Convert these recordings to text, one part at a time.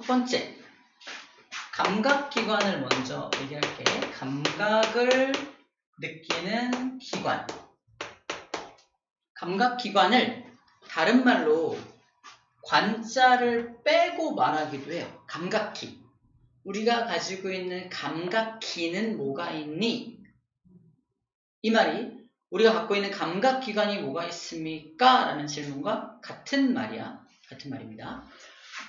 첫 번째, 감각기관을 먼저 얘기할게. 감각을 느끼는 기관. 감각기관을 다른 말로 관자를 빼고 말하기도 해요. 감각기. 우리가 가지고 있는 감각기는 뭐가 있니? 이 말이 우리가 갖고 있는 감각기관이 뭐가 있습니까? 라는 질문과 같은 말이야. 같은 말입니다.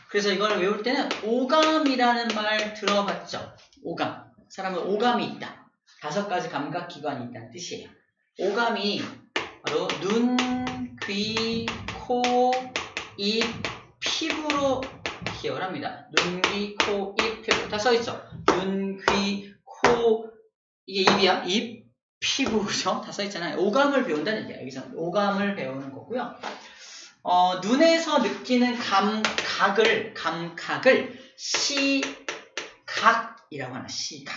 그래서 이걸 외울 때는 오감이라는 말 들어봤죠? 오감. 사람은 오감이 있다. 5가지 감각기관이 있다는 뜻이에요. 오감이 바로 눈, 귀, 코, 입, 피부로 기억을 합니다. 눈, 귀, 코, 입, 피부. 다 써있죠? 눈, 귀, 코, 이게 입이야. 입, 피부, 그죠? 다 써있잖아요. 오감을 배운다는 얘기야. 여기서 오감을 배우는 거고요. 눈에서 느끼는 감각을 시각이라고 하나. 시각.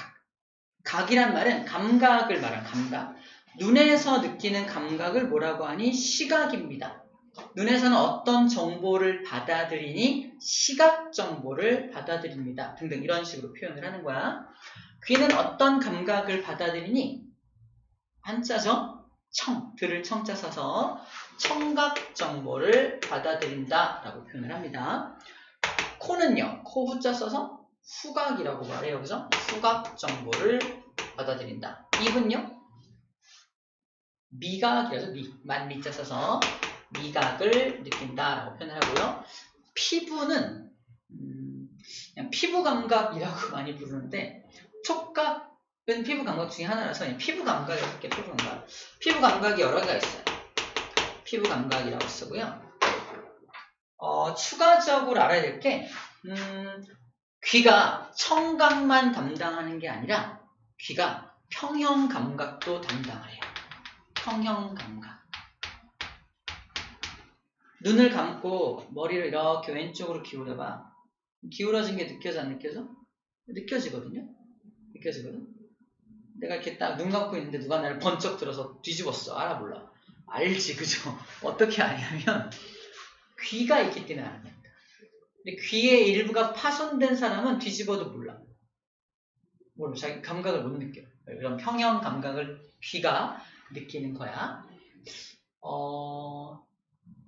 각이란 말은 감각을 말하는 감각. 눈에서 느끼는 감각을 뭐라고 하니? 시각입니다. 눈에서는 어떤 정보를 받아들이니? 시각 정보를 받아들입니다. 등등 이런 식으로 표현을 하는 거야. 귀는 어떤 감각을 받아들이니? 한자죠? 청, 들을 청자 써서 청각 정보를 받아들인다 라고 표현을 합니다. 코는요, 코 후자 써서 후각이라고 말해요. 그죠? 후각 정보를 받아들인다. 입은요, 미각이라서 미자 써서 미각을 느낀다 라고 표현을 하고요. 피부는 그냥 피부 감각이라고 많이 부르는데 촉각은 피부 감각 중에 하나라서 피부 감각이라고 할게요. 피부 감각. 피부 감각이 여러 개가 있어요. 피부 감각이라고 쓰고요. 추가적으로 알아야 될 게 귀가 청각만 담당하는 게 아니라 귀가 평형 감각도 담당을 해요. 평형 감각. 눈을 감고 머리를 이렇게 왼쪽으로 기울여봐. 기울어진 게 느껴져 안 느껴져? 느껴지거든요. 느껴지거든. 내가 이렇게 딱 눈 감고 있는데 누가 나를 번쩍 들어서 뒤집었어. 알아 몰라? 알지, 그죠? 어떻게 아냐면 귀가 있기 때문에 아는 겁니다. 근데 귀의 일부가 파손된 사람은 뒤집어도 몰라. 자기 감각을 못 느껴. 이런 평형 감각을 귀가 느끼는 거야.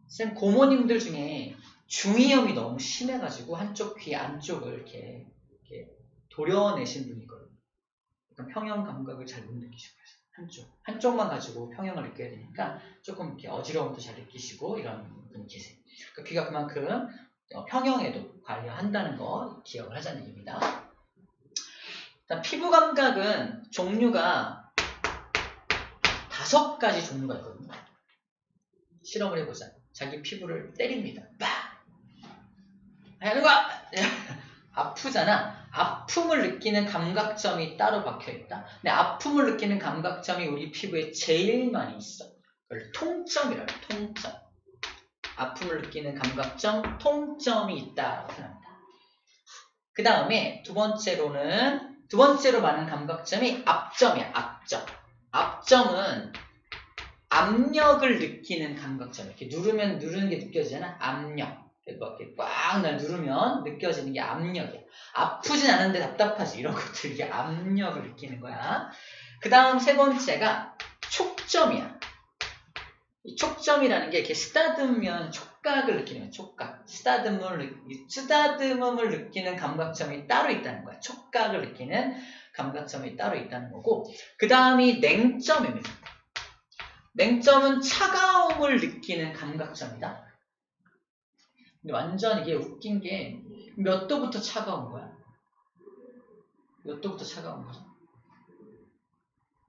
쌤 고모님들 중에 중이염이 너무 심해가지고 한쪽 귀 안쪽을 이렇게 도려내신 분이 있거든요. 그러니까 평형 감각을 잘 못 느끼시고 한쪽만 가지고 평형을 느껴야 되니까 조금 이렇게 어지러움도 잘 느끼시고 이런 분이 계세요. 그러니까 귀가 그만큼 평형에도 관여한다는 거 기억을 하자는 얘기입니다. 일단 피부 감각은 종류가 5가지 종류가 있거든요. 실험을 해보자. 자기 피부를 때립니다. 빡! 하는 거야! 아프잖아. 아픔을 느끼는 감각점이 따로 박혀있다. 근데 아픔을 느끼는 감각점이 우리 피부에 제일 많이 있어. 그걸 통점이라고 해요. 통점. 아픔을 느끼는 감각점, 통점이 있다라고 표현합니다. 그 다음에 두 번째로 많은 감각점이 압점이야. 압점. 압점은 압력을 느끼는 감각점. 이렇게 누르는 게 느껴지잖아. 압력. 이렇게 꽉 누르면 느껴지는 게 압력이야. 아프진 않은데 답답하지. 이런 것들 이게 압력을 느끼는 거야. 그 다음 세 번째가 촉점이야. 이 촉점이라는 게 이렇게 쓰다듬으면 촉각을 느끼는 거야. 촉각. 쓰다듬음을 느끼는 감각점이 따로 있다는 거야. 촉각을 느끼는 감각점이 따로 있다는 거고. 그 다음이 냉점입니다. 냉점은 차가움을 느끼는 감각점이다. 근데 완전 이게 웃긴 게 몇 도부터 차가운 거야? 몇 도부터 차가운 거죠?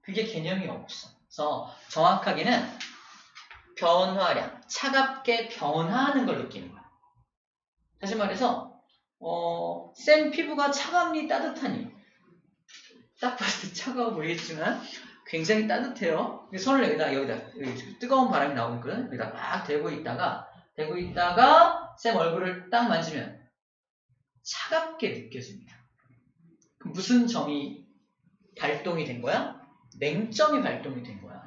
그게 개념이 없어. 그래서 정확하게는 변화량, 차갑게 변화하는 걸 느끼는 거야. 다시 말해서 쌤 피부가 차갑니 따뜻하니? 딱 봤을 때 차가워 보이겠지만 굉장히 따뜻해요. 손을 여기다 뜨거운 바람이 나오거든. 여기다 막 대고 있다가 쌤 얼굴을 딱 만지면 차갑게 느껴집니다. 그럼 무슨 점이 발동이 된 거야? 냉점이 발동이 된 거야.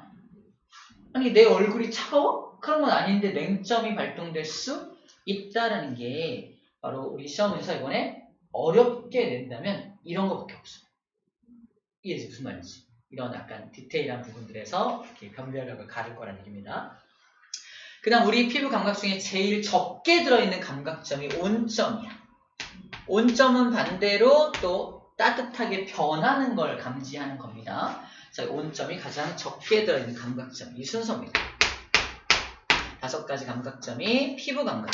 아니 내 얼굴이 차가워? 그런 건 아닌데 냉점이 발동될 수 있다라는 게 바로 우리 시험에서 이번에 어렵게 낸다면 이런 거밖에 없어요. 이게 무슨 말인지. 이런 약간 디테일한 부분들에서 이렇게 변별력을 가질 거라는 얘기입니다. 그 다음 우리 피부 감각 중에 제일 적게 들어있는 감각점이 온점이야. 온점은 반대로 또 따뜻하게 변하는 걸 감지하는 겁니다. 자, 온점이 가장 적게 들어있는 감각점, 이 순서입니다. 5가지 감각점이 피부 감각.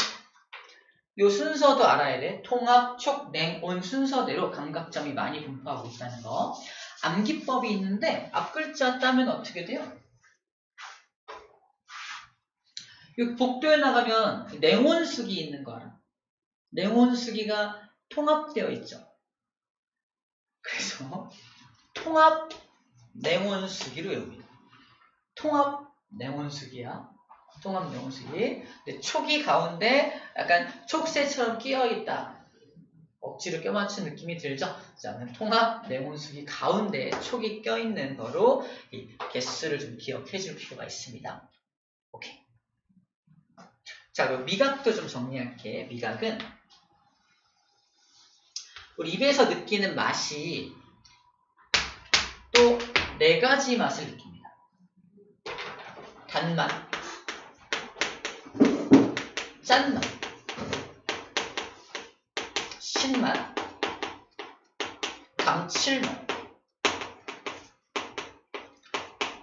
이 순서도 알아야 돼. 통합, 촉, 냉, 온 순서대로 감각점이 많이 분포하고 있다는 거. 암기법이 있는데 앞 글자 따면 어떻게 돼요? 이 복도에 나가면 냉온수기 있는 거 알아? 냉온수기가 통합되어 있죠. 그래서 통합 냉온수기로 외웁니다. 통합 냉온수기야. 통합 냉온수기. 근데 촉이 가운데 약간 촉새처럼 끼어있다. 억지로 껴맞춘 느낌이 들죠? 자, 통합 냉온수기 가운데 촉이 껴있는 거로 이 개수를 좀 기억해 줄 필요가 있습니다. 오케이. 자, 그럼 미각도 좀 정리할게. 미각은 우리 입에서 느끼는 맛이 또 4가지 맛을 느낍니다. 단맛, 짠맛, 신맛, 감칠맛.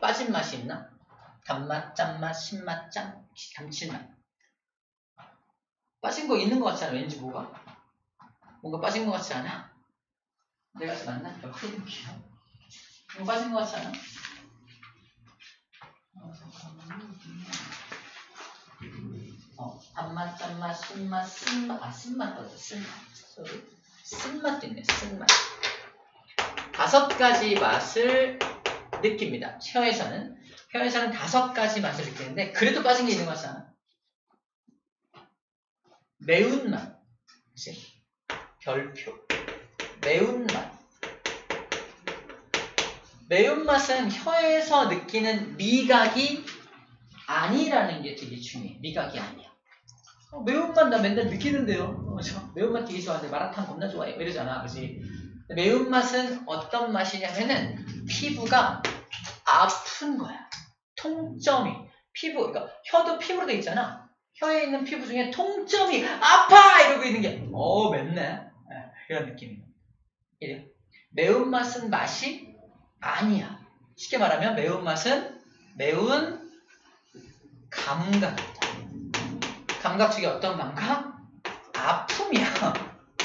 빠진 맛이 있나? 단맛, 짠맛, 신맛, 감칠맛. 빠진 거 있는 것 같지 않아? 왠지 뭐가? 뭔가 빠진 것 같지 않아? 내가 맞나? 확인해볼게요. 뭔가 빠진 것 같지 않아? 단맛, 짠맛, 신맛, 쓴맛. 쓴맛 떨어져. 쓴맛도 있네. 쓴맛. 5가지 맛을 느낍니다. 혀에서는 5가지 맛을 느끼는데 그래도 빠진 게 있는 것 같지 않아? 매운맛. 그치? 별표. 매운맛. 매운맛은 혀에서 느끼는 미각이 아니라는 게 되게 중요해. 미각이 아니야. 매운맛 나 맨날 느끼는데요. 저 매운맛 되게 좋아하는데 마라탕 겁나 좋아해. 이러잖아. 그치? 매운맛은 어떤 맛이냐면은 피부가 아픈 거야. 통점이. 피부, 그러니까 혀도 피부로 돼 있잖아. 혀에 있는 피부 중에 통점이 아파! 이러고 있는 게 맵네. 이런 느낌이에요. 이래요. 매운맛은 맛이 아니야. 쉽게 말하면 매운맛은 매운 감각이다. 감각 중에 어떤 감각? 아픔이야.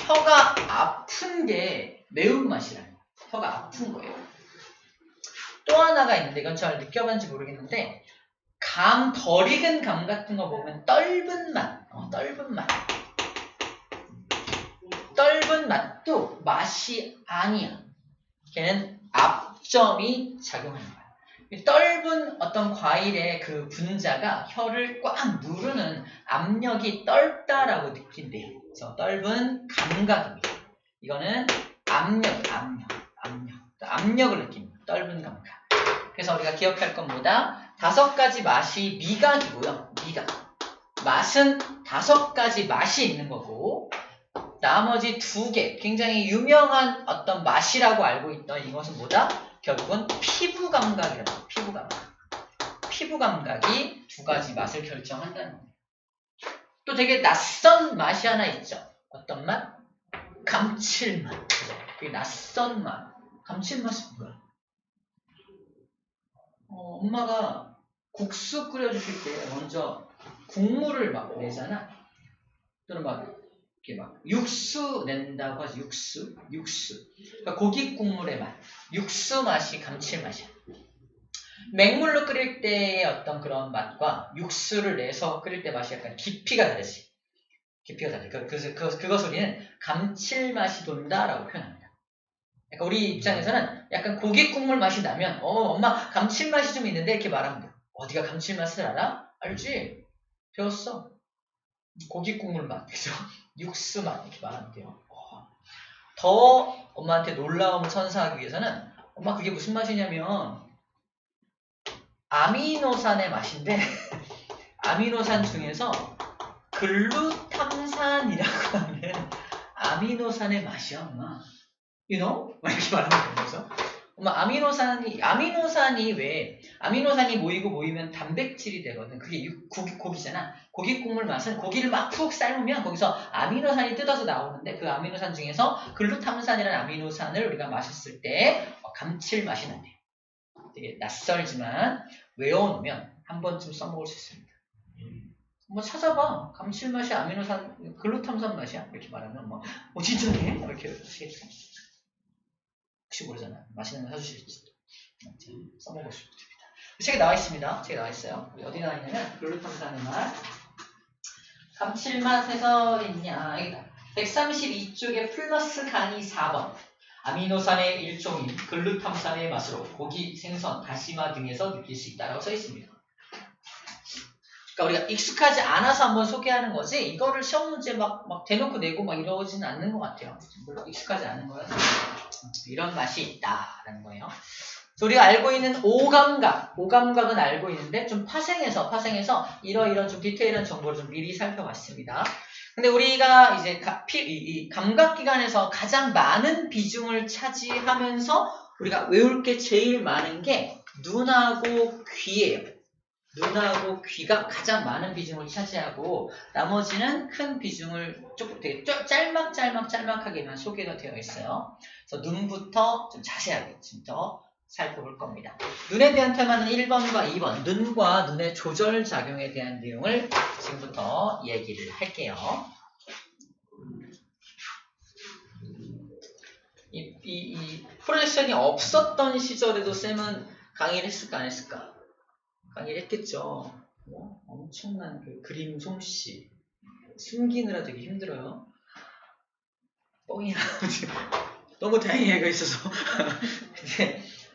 혀가 아픈 게 매운맛이라는 거야. 혀가 아픈 거예요. 또 하나가 있는데 이건 잘 느껴봤는지 모르겠는데 감 덜 익은 감 같은 거 보면 떫은 맛. 떫은 맛. 떫은 맛도 맛이 아니야. 걔는 압점이 작용하는 거야. 떫은 어떤 과일의 그 분자가 혀를 꽉 누르는 압력이 떫다라고 느낀대요. 그래서 떫은 감각입니다. 이거는 압력을 느낍니다. 떫은 감각. 그래서 우리가 기억할 건 뭐다? 5가지 맛이 미각이고요. 미각. 맛은 5가지 맛이 있는 거고 나머지 2개 굉장히 유명한 어떤 맛이라고 알고 있던 이것은 뭐다? 결국은 피부 감각이라고. 피부 감각. 피부 감각이 2가지 맛을 결정한다는 겁니다. 또 되게 낯선 맛이 하나 있죠. 어떤 맛? 감칠맛. 그죠? 되게 낯선 맛. 감칠맛이 뭐야? 엄마가 국수 끓여주실 때 먼저 국물을 막 내잖아. 또는 이렇게 육수 낸다고 하지. 육수. 그러니까 고기 국물의 맛. 육수 맛이 감칠맛이야. 맹물로 끓일 때의 어떤 그런 맛과 육수를 내서 끓일 때 맛이 약간 깊이가 다르지. 그래서 그것 우리는 감칠맛이 돈다라고 표현합니다. 그러니까 우리 입장에서는 약간 고기 국물 맛이 나면 엄마 감칠맛이 좀 있는데 이렇게 말하면 돼. 어디가 감칠맛을 알아? 알지? 배웠어. 고기 국물 맛, 그죠? 육수 맛 이렇게 말하면 돼요. 더 엄마한테 놀라움을 선사하기 위해서는 엄마 그게 무슨 맛이냐면 아미노산의 맛인데 아미노산 중에서 글루탐산이라고 하는 아미노산의 맛이야, 엄마. You know? 막 이렇게 말하는 거죠. 엄마, 아미노산이 왜, 아미노산이 모이면 단백질이 되거든. 그게 고기잖아. 고기 국물 맛은 고기를 막 푹 삶으면 거기서 아미노산이 뜯어서 나오는데 그 아미노산 중에서 글루탐산이라는 아미노산을 우리가 마셨을 때 감칠맛이 난대요. 되게 낯설지만 외워놓으면 한 번쯤 써먹을 수 있습니다. 한번 찾아봐. 감칠맛이 아미노산, 글루탐산 맛이야? 이렇게 말하면 진짜네? 이렇게 하시겠죠? 혹시 모르잖아. 맛있는 거 사주실지. 써먹을 수 있습니다. 책에 나와 있습니다. 책에 나와 있어요. 어디 나와 있냐면, 글루탐산의 맛. 감칠맛에서 있냐? 여기다. 132쪽에 플러스 강의 4번. 아미노산의 일종인 글루탐산의 맛으로 고기, 생선, 다시마 등에서 느낄 수 있다고 써 있습니다. 그러니까 우리가 익숙하지 않아서 한번 소개하는 거지, 이거를 시험 문제 막 대놓고 내고 막 이러지는 않는 것 같아요. 물론 익숙하지 않은 거라서. 이런 맛이 있다라는 거예요. 우리가 알고 있는 오감각은 알고 있는데 좀 파생해서 이런 좀 디테일한 정보를 좀 미리 살펴봤습니다. 근데 우리가 이제 이 감각기관에서 가장 많은 비중을 차지하면서 우리가 외울 게 제일 많은 게 눈하고 귀예요. 눈하고 귀가 가장 많은 비중을 차지하고 나머지는 큰 비중을 조금 되게 짤막하게만 소개가 되어 있어요. 그래서 눈부터 좀 자세하게 좀 더 살펴볼 겁니다. 눈에 대한 테마는 1번과 2번, 눈과 눈의 조절 작용에 대한 내용을 지금부터 얘기를 할게요. 이 프로젝션이 없었던 시절에도 쌤은 강의를 했을까 안 했을까? 강의를 했겠죠. 엄청난 그 그림 솜씨 숨기느라 되게 힘들어요. 뻥이야. 너무 다행히 애가 있어서.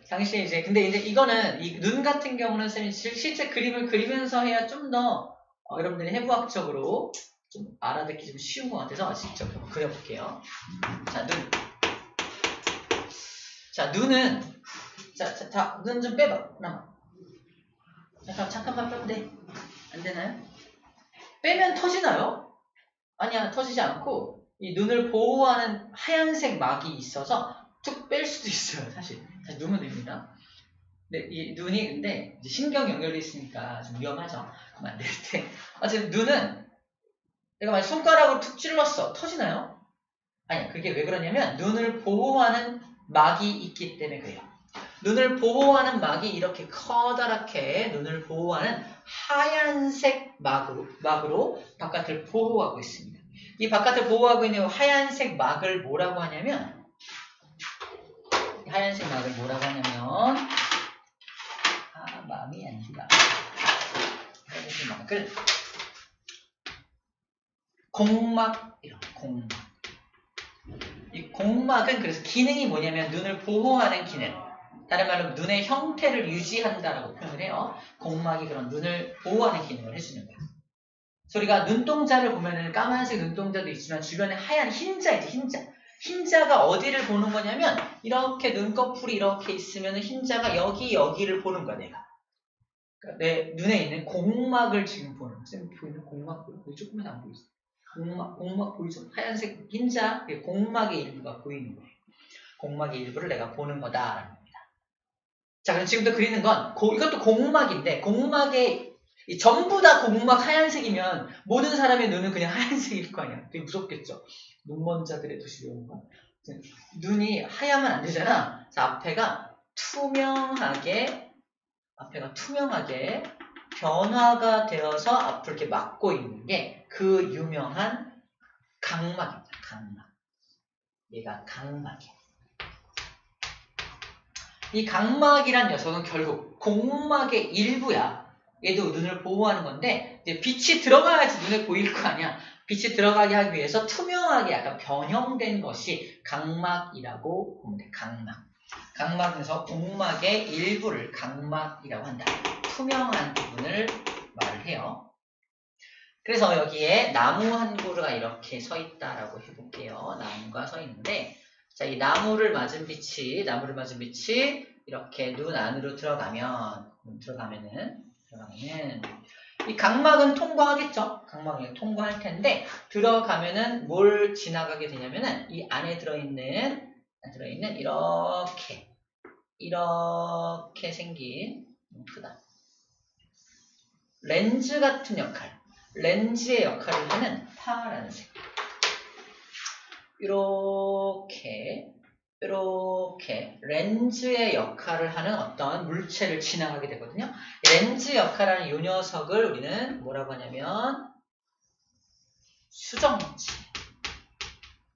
근데 이제 이거는 이 눈 같은 경우는 쌤이 실제 그림을 그리면서 해야 좀 더 여러분들이 해부학적으로 좀 알아듣기 좀 쉬운 것 같아서 직접 한번 그려볼게요. 자, 눈. 자, 눈은 눈 좀 빼봐. 하나만. 잠깐만 빼면 돼. 안 되나요? 빼면 터지나요? 아니야, 터지지 않고 이 눈을 보호하는 하얀색 막이 있어서 툭 뺄 수도 있어요. 사실 다시 누면 됩니다. 근데 이 눈이 근데 이제 신경 연결돼 있으니까 좀 위험하죠. 그럼 안 될 때. 어쨌든 눈은 내가 만약 손가락으로 툭 찔렀어. 터지나요? 아니야. 그게 왜 그러냐면 눈을 보호하는 막이 있기 때문에 그래요. 눈을 보호하는 막이 이렇게 커다랗게 눈을 보호하는 하얀색 막으로 바깥을 보호하고 있습니다. 이 바깥을 보호하고 있는 하얀색 막을 뭐라고 하냐면 마음이 아니라 하얀색 막을 공막이라고. 공막. 이 공막은 그래서 기능이 뭐냐면 눈을 보호하는 기능. 다른 말로 눈의 형태를 유지한다라고 표현을 해요. 공막이 그런 눈을 보호하는 기능을 해주는 거예요. 그래서 우리가 눈동자를 보면은 까만색 눈동자도 있지만 주변에 하얀 흰자이지, 흰자가 어디를 보는 거냐면 이렇게 눈꺼풀이 이렇게 있으면 흰자가 여기를 보는 거야, 내가. 그러니까 내 눈에 있는 공막을 지금 보는 거야. 쌤 보이는 공막 보여? 조금만 안 보이죠? 공막 보이죠? 하얀색 흰자, 공막의 일부가 보이는 거예요. 공막의 일부를 내가 보는 거다라는 겁니다. 자, 그럼 지금부터 그리는 건 이것도 공막인데 전부 다 공막 하얀색이면 모든 사람의 눈은 그냥 하얀색일 거 아니야. 되게 무섭겠죠. 눈먼자들의 도시 외우는 거. 눈이 하얗면 안 되잖아. 그래서 앞에가 투명하게 변화가 되어서 앞을 이렇게 막고 있는 게 그 유명한 각막입니다. 각막. 얘가 각막이야. 이 각막이란 녀석은 결국 공막의 일부야. 얘도 눈을 보호하는 건데 이제 빛이 들어가야지 눈에 보일 거 아니야. 빛이 들어가게 하기 위해서 투명하게 약간 변형된 것이 각막이라고 보면 돼. 각막에서 공막의 일부를 각막이라고 한다. 투명한 부분을 말을 해요. 그래서 여기에 나무 한 그루가 이렇게 서 있다라고 해볼게요. 나무가 서 있는데, 자, 이 나무를 맞은 빛이 이렇게 눈 안으로 들어가면은 이 각막은 통과하겠죠? 각막이 통과할 텐데, 들어가면은 뭘 지나가게 되냐면은, 이 안에 들어있는 이렇게 생긴, 크다. 렌즈 같은 역할, 렌즈의 역할을 하는 파란색. 이렇게 렌즈의 역할을 하는 어떤 물체를 지나가게 되거든요. 렌즈 역할을 하는 이 녀석을 우리는 뭐라고 하냐면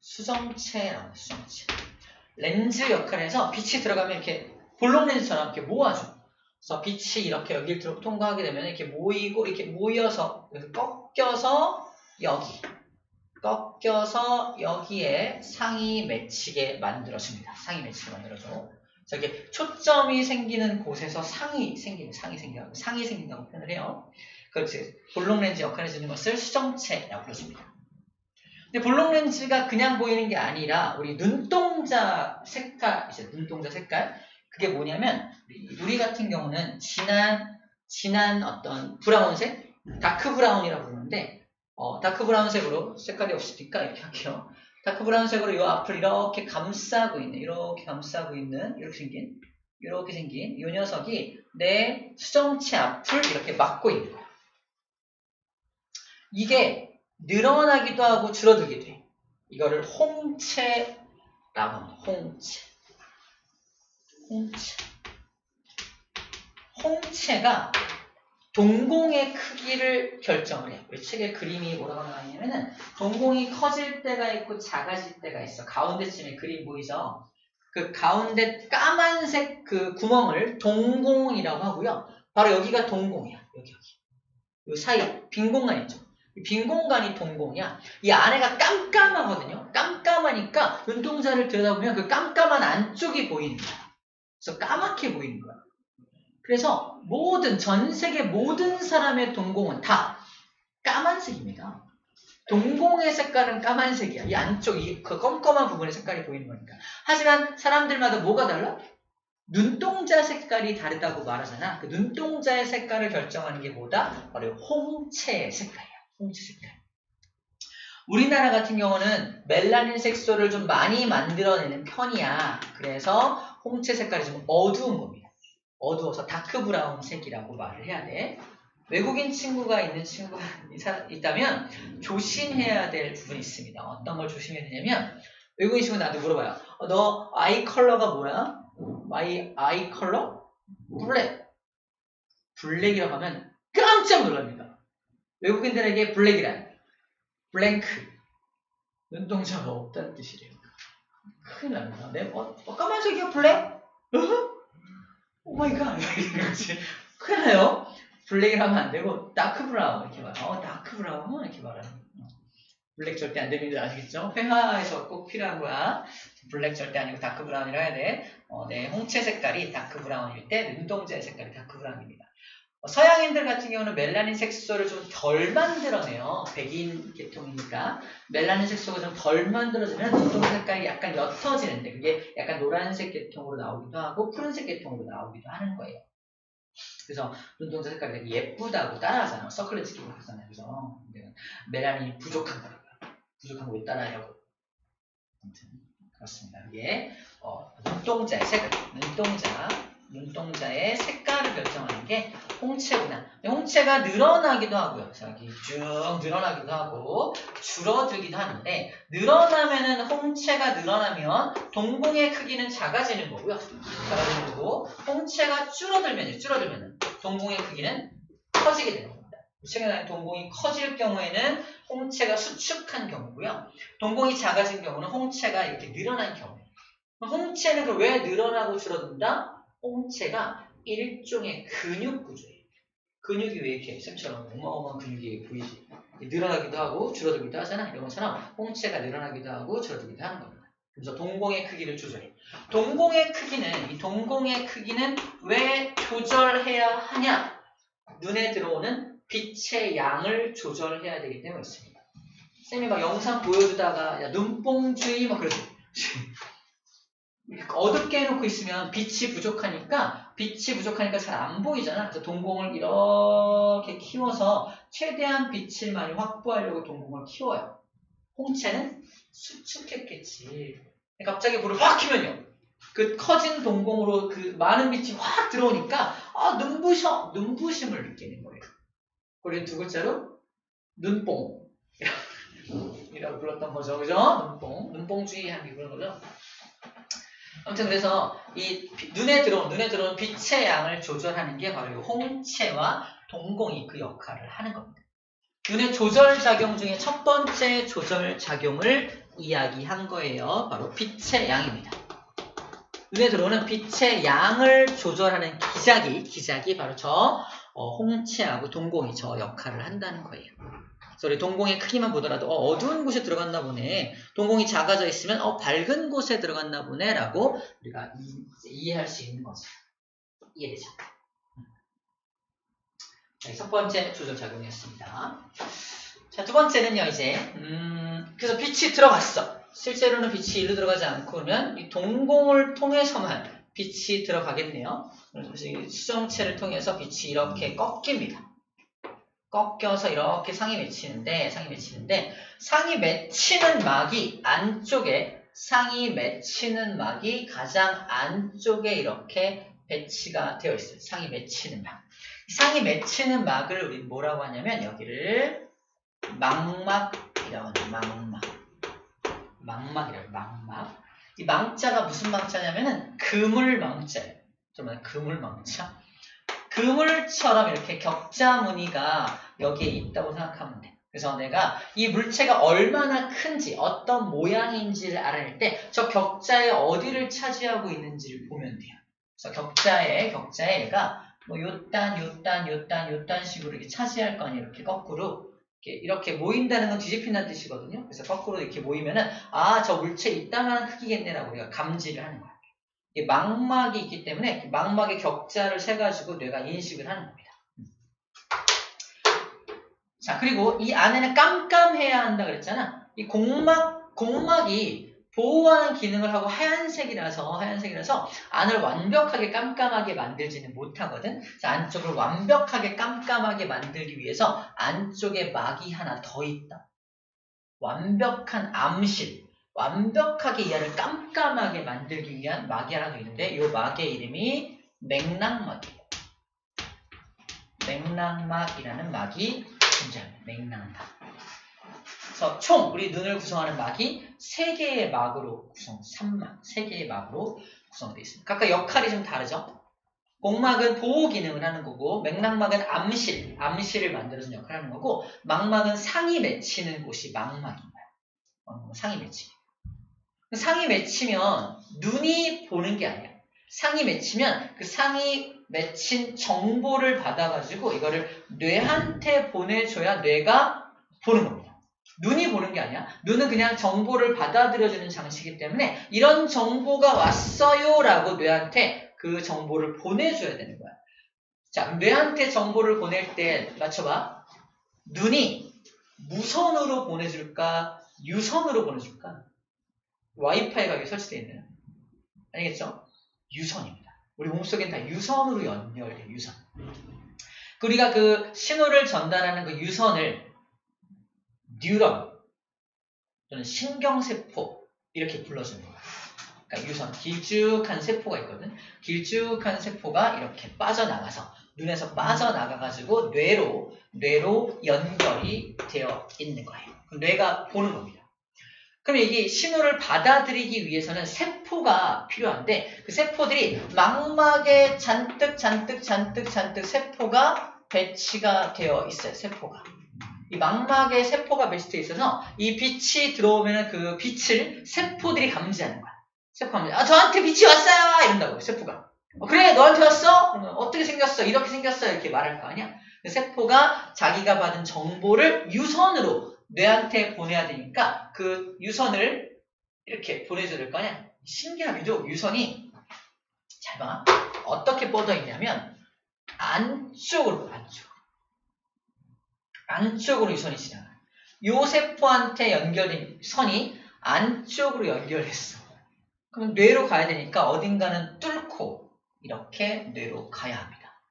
수정체라고 해요. 수정체. 렌즈 역할에서 빛이 들어가면 이렇게 볼록 렌즈처럼 이렇게 모아줘. 그래서 빛이 이렇게 여기를 통과하게 되면 이렇게 모이고 이렇게 모여서 꺾여서 여기에 상이 맺히게 만들어줍니다. 상이 맺히게 만들어줘. 저기 초점이 생기는 곳에서 상이 생긴다고 표현을 해요. 그렇지. 볼록 렌즈 역할을 해주는 것을 수정체라고 불러줍니다. 근데 볼록 렌즈가 그냥 보이는 게 아니라 우리 눈동자 색깔, 그게 뭐냐면 우리 같은 경우는 진한 어떤 브라운색, 다크 브라운이라고 부르는데 다크 브라운색으로 색깔이 없으니까 이렇게 할게요. 다크 브라운색으로 이 앞을 이렇게 감싸고 있는 이렇게 생긴 이 녀석이 내 수정체 앞을 이렇게 막고 있는 거야. 이게 늘어나기도 하고 줄어들기도 해. 이거를 홍채라고 합니다. 홍채가 동공의 크기를 결정을 해요. 우리 책에 그림이 뭐라고 나와 있냐면은 동공이 커질 때가 있고 작아질 때가 있어. 가운데쯤에 그림 보이죠? 그 가운데 까만색 그 구멍을 동공이라고 하고요. 바로 여기가 동공이야. 여기. 이 사이 빈 공간 있죠? 이 빈 공간이 동공이야. 이 안에가 깜깜하거든요. 깜깜하니까 눈동자를 들여다보면 그 깜깜한 안쪽이 보이는 거야. 그래서 까맣게 보이는 거야. 그래서 전 세계 모든 사람의 동공은 다 까만색입니다. 동공의 색깔은 까만색이야. 이 안쪽, 그 껌껌한 부분의 색깔이 보이는 거니까. 하지만 사람들마다 뭐가 달라? 눈동자 색깔이 다르다고 말하잖아. 그 눈동자의 색깔을 결정하는 게 뭐다? 바로 홍채의 색깔이야. 홍채 색깔. 우리나라 같은 경우는 멜라닌 색소를 좀 많이 만들어내는 편이야. 그래서 홍채 색깔이 좀 어두운 겁니다. 어두워서 다크 브라운 색이라고 말을 해야 돼. 외국인 친구가 있다면 조심해야 될 부분이 있습니다. 어떤 걸 조심해야 되냐면 외국인 친구 나한테 물어봐요. 너 아이 컬러가 뭐야? 아이 컬러? 블랙이라고 하면 깜짝 놀랍니다. 외국인들에게 블랙이란 블랭크, 눈동자가 없다는 뜻이래요. 큰일 납니다. 까만색이야 블랙? 오마이갓 이러지. 큰일 나요. 블랙이라 하면 안 되고 다크 브라운 이렇게 말해요. 다크 브라운 이렇게 말하는 거예요. 블랙 절대 안 됩니다. 아시겠죠? 회화에서 꼭 필요한 거야. 블랙 절대 아니고 다크 브라운이라 해야 돼. 네, 홍채 색깔이 다크 브라운일 때 눈동자의 색깔이 다크 브라운입니다. 서양인들 같은 경우는 멜라닌 색소를 좀 덜 만들어내요. 백인 계통이니까 멜라닌 색소가 좀 덜 만들어지면 눈동자 색깔이 약간 옅어지는데 그게 약간 노란색 계통으로 나오기도 하고 푸른색 계통으로 나오기도 하는 거예요. 그래서 눈동자 색깔이 되게 예쁘다고 따라하잖아요. 서클렛 끼고 하잖아요. 그래서 멜라닌이 부족한 거예요. 부족한 거 왜 따라하려고. 아무튼 그렇습니다. 이게 눈동자의 색깔을 결정하는 게 홍채구나. 홍채가 늘어나기도 하고요. 저기 쭉 늘어나기도 하고 줄어들기도 하는데 홍채가 늘어나면 동공의 크기는 작아지는 거고요. 작아지는 거고 홍채가 줄어들면 동공의 크기는 커지게 되는 겁니다. 최근에 동공이 커질 경우에는 홍채가 수축한 경우고요. 동공이 작아진 경우는 홍채가 이렇게 늘어난 경우예요. 홍채는 그럼 왜 늘어나고 줄어든다? 홍채가 일종의 근육 구조예요. 근육이 왜 이렇게 쌤처럼 어마어마한 근육이 보이지? 늘어나기도 하고 줄어들기도 하잖아. 이런 것처럼 홍채가 늘어나기도 하고 줄어들기도 하는 겁니다. 그래서 동공의 크기를 조절해. 동공의 크기는 왜 조절해야 하냐? 눈에 들어오는 빛의 양을 조절해야 되기 때문에 있습니다. 쌤이 막 영상 보여주다가 야 눈뽕주의 막 그러지. 어둡게 해놓고 있으면 빛이 부족하니까 빛이 부족하니까 잘 안 보이잖아. 그래서 동공을 이렇게 키워서 최대한 빛을 많이 확보하려고 동공을 키워요. 홍채는 수축했겠지. 갑자기 불을 확 켜면요. 그 커진 동공으로 그 많은 빛이 확 들어오니까 눈부셔. 눈부심을 느끼는 거예요. 그리고 두 글자로 눈뽕. 이라고 불렀던 거죠. 그죠? 눈뽕. 눈뽕주의 하는 게 그런 거죠. 아무튼 그래서 이 눈에 들어온 빛의 양을 조절하는 게 바로 이 홍채와 동공이 그 역할을 하는 겁니다. 눈의 조절작용 중에 첫 번째 조절작용을 이야기한 거예요. 바로 빛의 양입니다. 눈에 들어오는 빛의 양을 조절하는 기작이 바로 저 홍채하고 동공이 저 역할을 한다는 거예요. 그래서 우리 동공의 크기만 보더라도 어두운 곳에 들어갔나 보네. 동공이 작아져 있으면 밝은 곳에 들어갔나 보네 라고 우리가 이해할 수 있는 거죠. 이해되죠? 네, 첫 번째 조절작용이었습니다. 자, 두 번째는요, 이제 그래서 빛이 들어갔어. 실제로는 빛이 일로 들어가지 않고 그러면 이 동공을 통해서만 빛이 들어가겠네요. 그래서 이 수정체를 통해서 빛이 이렇게 꺾입니다. 꺾여서 이렇게 상이 맺히는데 상이 맺히는 막이 가장 안쪽에 이렇게 배치가 되어 있어요. 상이 맺히는 막. 상이 맺히는 막을 우리 뭐라고 하냐면 여기를 망막이라고 하죠. 망막이라고. 망막. 이 망자가 무슨 망자냐면은 그물망자예요. 정말 그물망자. 그물처럼 이렇게 격자 무늬가 여기에 있다고 생각하면 돼. 그래서 내가 이 물체가 얼마나 큰지, 어떤 모양인지를 알아낼 때 저 격자에 어디를 차지하고 있는지를 보면 돼요. 그래서 격자에 얘가 뭐 요딴 식으로 이렇게 차지할 거 아니에요. 이렇게 거꾸로. 이렇게 모인다는 건 뒤집힌다는 뜻이거든요. 그래서 거꾸로 이렇게 모이면은 저 물체 이따만한 크기겠네라고 우리가 감지를 하는 거야. 이게 망막이 있기 때문에 망막의 격자를 세가지고 뇌가 인식을 하는 겁니다. 자, 그리고 이 안에는 깜깜해야 한다 그랬잖아. 이 공막이 보호하는 기능을 하고 하얀색이라서 안을 완벽하게 깜깜하게 만들지는 못하거든. 그래서 안쪽을 완벽하게 깜깜하게 만들기 위해서 안쪽에 막이 하나 더 있다. 완벽한 암실. 완벽하게 이 안을 깜깜하게 만들기 위한 막이 하나 더 있는데 이 막의 이름이 맥락막이에요. 맥락막이라는 막이 존재합니다. 맥락막. 그래서 우리 눈을 구성하는 막이 3개의 막으로 3개의 막으로 구성되어 있습니다. 각각 역할이 좀 다르죠? 공막은 보호 기능을 하는 거고 맥락막은 암실을 만들어주는 역할을 하는 거고 망막은 상이 맺히는 곳이 망막인 거야. 상이 맺히면. 상이 맺히면 눈이 보는 게 아니야. 상이 맺히면 그 상이 맺힌 정보를 받아가지고 이거를 뇌한테 보내줘야 뇌가 보는 겁니다. 눈이 보는 게 아니야. 눈은 그냥 정보를 받아들여주는 장치이기 때문에 이런 정보가 왔어요 라고 뇌한테 그 정보를 보내줘야 되는 거야. 자, 뇌한테 정보를 보낼 때 맞춰봐. 눈이 무선으로 보내줄까? 유선으로 보내줄까? 와이파이가 여기 설치되어 있네요. 아니겠죠? 유선입니다. 우리 몸속엔 다 유선으로 연결돼요. 유선. 우리가 그 신호를 전달하는 그 유선을 뉴런 또는 신경세포 이렇게 불러주는 거예요. 그러니까 유선, 길쭉한 세포가 있거든. 길쭉한 세포가 이렇게 빠져나가서 눈에서 빠져나가가지고 뇌로 연결이 되어 있는 거예요. 뇌가 보는 겁니다. 그럼 이게 신호를 받아들이기 위해서는 세포가 필요한데 그 세포들이 망막에 잔뜩 세포가 배치가 되어 있어요. 세포가. 이 망막에 세포가 배치되어 있어서 이 빛이 들어오면 그 빛을 세포들이 감지하는 거야. 세포가 저한테 빛이 왔어요! 이런다고요. 세포가. 그래 너한테 왔어? 그러면 어떻게 생겼어? 이렇게 생겼어? 이렇게 말할 거 아니야? 세포가 자기가 받은 정보를 유선으로 뇌한테 보내야 되니까 그 유선을 이렇게 보내줘야 될 거 아니야? 신기하게도 유선이 잘 봐. 어떻게 뻗어 있냐면 안쪽으로 유선이 지나가요. 요 세포한테 연결된 선이 안쪽으로 연결했어. 그럼 뇌로 가야 되니까 어딘가는 뚫고 이렇게 뇌로 가야 합니다.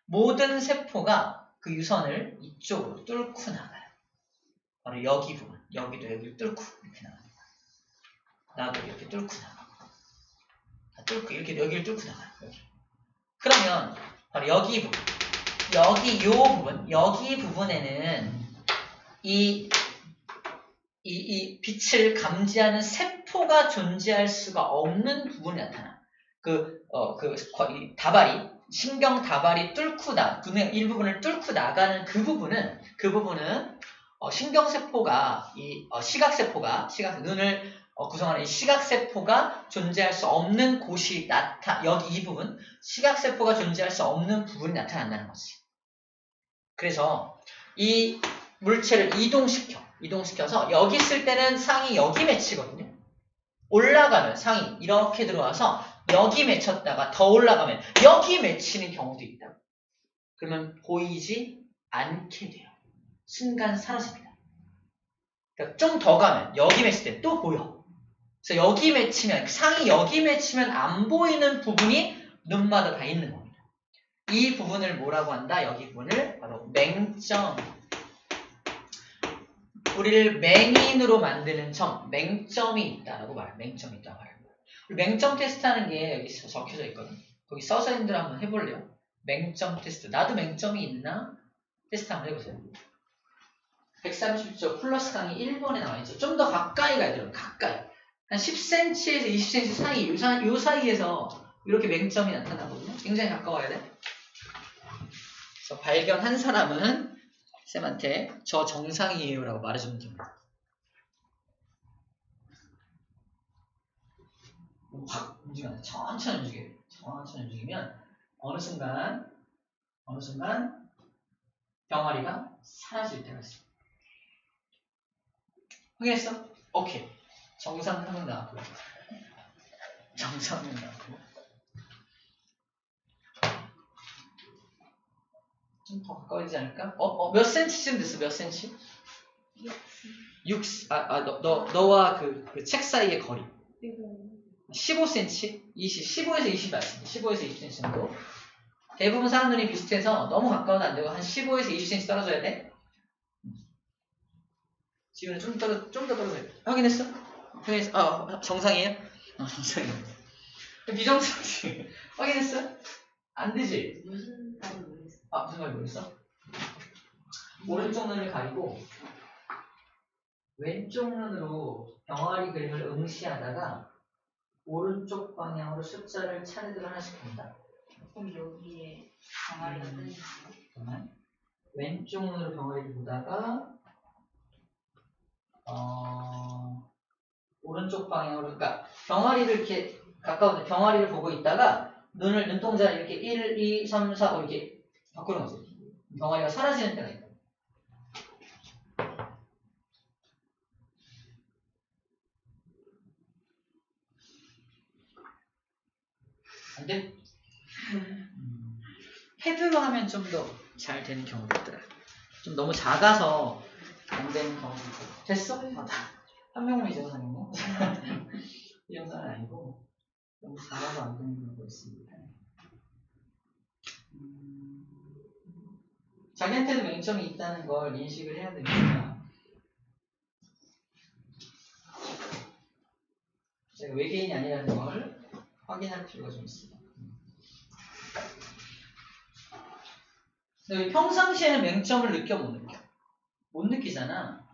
모든 세포가 그 유선을 이쪽으로 뚫고 나가요. 바로 여기 부분, 여기도 여기를 뚫고 이렇게 나갑니다. 나도 이렇게 뚫고 나가고, 뚫고 이렇게 여기를 뚫고 나가요. 여기. 그러면 바로 여기 부분, 여기 요 부분, 여기 부분에는 이 빛을 감지하는 세포가 존재할 수가 없는 부분이 나타나. 다발이, 신경 다발이 뚫고 분의 일부분을 뚫고 나가는 그 부분은 신경세포가, 시각세포가, 눈을 구성하는 이 시각세포가 존재할 수 없는 곳이 여기 이 부분, 시각세포가 존재할 수 없는 부분이 나타난다는 거지. 그래서 이 물체를 이동시켜서 여기 있을 때는 상이 여기 맺히거든요. 올라가면 상이 이렇게 들어와서 여기 맺혔다가 더 올라가면 여기 맺히는 경우도 있다. 그러면 보이지 않게 돼요. 순간 사라집니다. 그러니까 좀 더 가면 여기 맺힐 때 또 보여. 그래서 여기 맺히면, 상이 여기 맺히면 안 보이는 부분이 눈마다 다 있는 겁니다. 이 부분을 뭐라고 한다? 여기 부분을 바로 맹점. 우리를 맹인으로 만드는 점, 맹점이 있다라고 말해요. 맹점이 있다고 말해요. 맹점 테스트 하는 게 여기 적혀져 있거든. 거기 써서 있는 대로 한번 해볼래요? 맹점 테스트. 나도 맹점이 있나? 테스트 한번 해보세요. 130조 플러스 강의 1번에 나와있죠. 좀 더 가까이 가야 돼요. 가까이. 한 10cm에서 20cm 사이, 요 사이에서 이렇게 맹점이 나타나거든요. 굉장히 가까워야 돼. 그래서 발견한 사람은 쌤한테 저 정상이에요 라고 말해주면 됩니다. 확 움직여요. 천천히 움직여요. 천천히 움직이면 어느 순간 병아리가 사라질 때가 있어요. 확인했어? 오케이. 정상 한명 나왔고요. 정상 한명 나왔고. 좀 더 가까워지지 않을까? 몇 센치쯤 됐어? 몇 센치? 6. 너와 그 책 사이의 거리. 15cm? 15에서 20 맞습니다. 15에서 20cm 정도. 대부분 사람들이 비슷해서 너무 가까우면 안 되고 한 15에서 20cm 떨어져야 돼. 지금은 좀 더 떨어져야 돼. 확인했어? 정상이에요? 정상이에요. 비정상이지. 확인했어? 안 되지? 무슨 말이 모르겠어? 오른쪽 눈을 가리고 왼쪽 눈으로 병아리 그림을 응시하다가 오른쪽 방향으로 숫자를 차례대로 하나씩 봅니다. 그럼 여기에 병아리가 뜨는 거예요? 왼쪽 눈으로 병아리를 보다가 오른쪽 방향으로, 그러니까 병아리를 이렇게 가까운데 병아리를 보고 있다가 눈동자를 이렇게 1, 2, 3, 4 이렇게 바꾸는 거죠. 병아리가 사라지는 때가 있다. 안 돼? 헤드로 하면 좀 더 잘 되는 경우도 있더라. 좀 너무 작아서 안 되는 경우도 있고. 됐어? 한 명만 이정상이네. 이정상은 아니고 너무 작아서 안 되는 경우도 있습니다. 자기한테도 맹점이 있다는 걸 인식을 해야 됩니다. 제가 외계인이 아니라는 걸 확인할 필요가 좀 있습니다. 근데 평상시에는 맹점을 느껴 못 느껴? 못 느끼잖아.